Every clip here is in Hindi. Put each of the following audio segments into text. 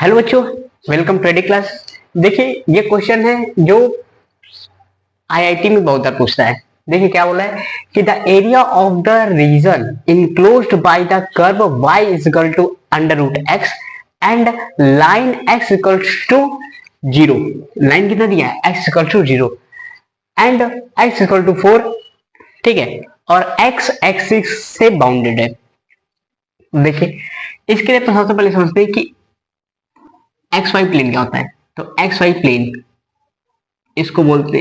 हेलो बच्चों, वेलकम टू एडी क्लास। देखिए ये क्वेश्चन है जो आईआईटी में बहुत बार पूछता है। देखिए क्या बोला है कि the area of the region enclosed by the curve y is equal to under root X and line x equals to 0। Line कितना दिया है? x equal to 0 and x equal to 4, ठीक है, और x एक्सिस से बाउंडेड है। देखिए इसके लिए सबसे पहले समझते हैं कि एक्स वाई प्लेन क्या होता है। तो एक्स वाई प्लेन इसको बोलते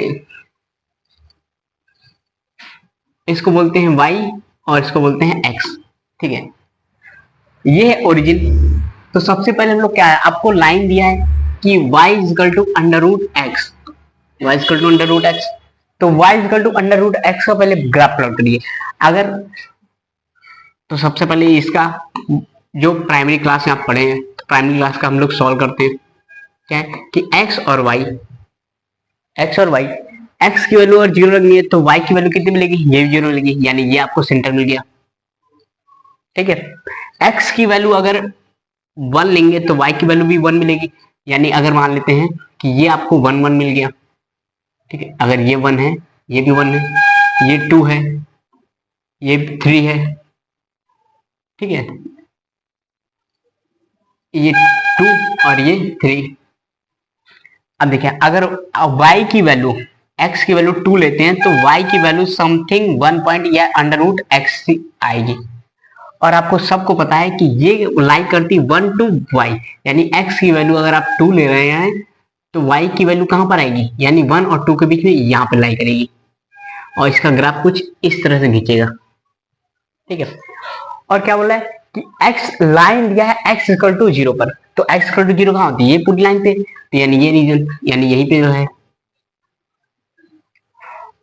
हैं वाई और इसको बोलते हैं एक्स, ठीक है। ये है ओरिजिन। तो सबसे पहले हम लोग क्या है, आपको लाइन दिया है कि y is equal to under root X, Y is equal to under root X. तो y is equal to under root X का पहले ग्राफ प्लॉट करिए। अगर तो सबसे पहले इसका जो प्राइमरी क्लास में आप पढ़े हैं, तो प्राइमरी क्लास का हम लोग सॉल्व करते हैं। क्या है कि x और y, x की वैल्यू अगर 0 लगनी है तो y की वैल्यू कितनी मिलेगी? ये भी 0 मिलेगी, यानी ये आपको सेंटर मिल गया, ठीक है। x की वैल्यू अगर 1 लेंगे तो y की वैल्यू भी 1 मिलेगी, यानी अगर मान लेते हैं कि ये आपको 1 1 मिल गया, ठीक है। अगर ये 1 है, ये भी 1 है, ये 2 है, ये 3 है, ठीक है, ये 2 और ये 3। अब देखिए अगर y की वैल्यू x की वैल्यू 2 लेते हैं तो y की वैल्यू समथिंग 1 पॉइंट या अंडर रूट एक्स आएगी। और आपको सबको पता है कि ये लाई करती 1 टू y, यानी x की वैल्यू अगर आप 2 ले रहे हैं तो y की वैल्यू कहां पर आएगी, यानी 1 और 2 के बीच में यहां पर लाई करेगी और इसका ग्राफ कुछ इस तरह से खींचेगा, ठीक है। और क्या बोला है कि x लाइन दिया है x इक्वल टू 0 पर, तो x इक्वल टू 0 कहां होती है? ये पूरी लाइन पे, तो यानी ये रीजन, यानी यही पे जो है।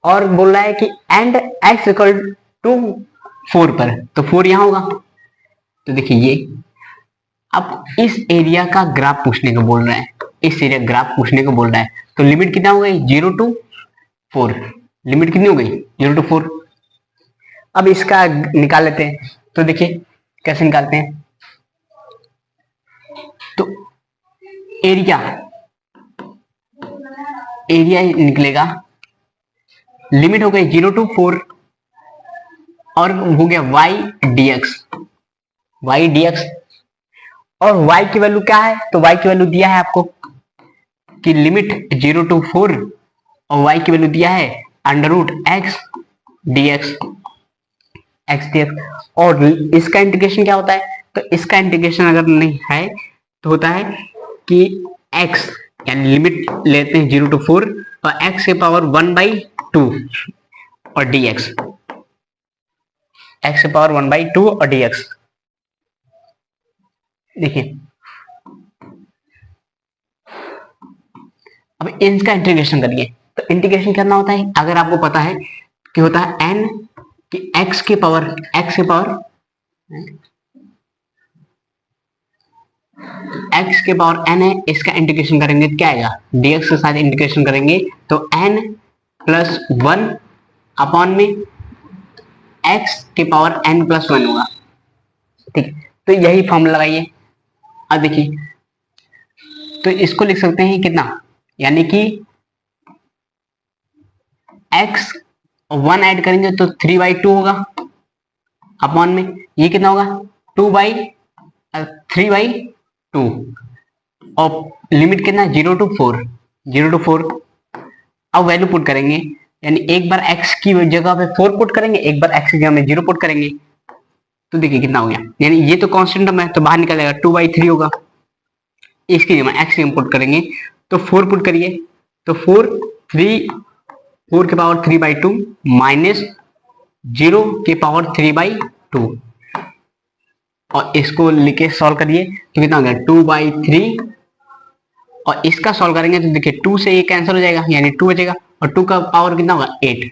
और बोल रहा है कि एंड x इक्वल टू 4 पर, तो 4 यहां होगा। तो देखिए ये अब इस एरिया का ग्राफ पूछने को बोल रहा है, इस एरिया ग्राफ पूछने को बोल रहा है। तो लिमिट कितना हो गई? 0 टू 4। लिमिट कितनी हो गई? 0 टू 4। अब इसका निकाल लेते हैं। तो देखिए कैसे निकालते हैं। तो एरिया निकलेगा, लिमिट हो गई 0 टू 4 और हो गया y dx। और y की वैल्यू क्या है? तो y की वैल्यू दिया है आपको कि लिमिट 0 टू 4 और y की वैल्यू दिया है अंडर रूट x dx। और इसका इंटीग्रेशन क्या होता है? तो इसका इंटीग्रेशन अगर नहीं है तो होता है कि x, यानी लिमिट लेते हैं 0 टू 4 और x के पावर 1/2 और dx, x के पावर 1/2 और dx। देखिए अब इनका इंटीग्रेशन करिए। तो इंटीग्रेशन करना होता है, अगर आपको पता है कि होता है n कि x के पावर n है, इसका इंटीग्रेशन करेंगे तो क्या आएगा? dx के साथ इंटीग्रेशन करेंगे तो n प्लस 1 अपॉन में x के पावर n प्लस 1 होगा, ठीक है। तो यही फॉर्मूला लगाइए। अब देखिए तो इसको लिख सकते हैं कितना, यानी कि x 1 ऐड करेंगे तो 3/2 होगा अपॉन में ये कितना होगा? 3/2 और लिमिट कितना? 0 टू 4। अब वैल्यू पुट करेंगे, यानी एक बार x की जगह पे 4 पुट करेंगे, एक बार x की जगह में 0 पुट करेंगे। तो देखिए कितना हो गया, यानी ये तो कांस्टेंट टर्म है तो बाहर निकल जाएगा 2/3 होगा। इसकी जगह x की पुट करेंगे तो 4 पुट करिए, तो 4 के पावर 3/2 माइनस 0 के पावर 3/2 और इसको लिखे सॉल्व करिए तो कितना हो गया? 2/3 और इसका सॉल्व करेंगे तो देखिए 2 से ये कैंसिल हो जाएगा, यानी 2 बचेगा और 2 का पावर कितना होगा? 8।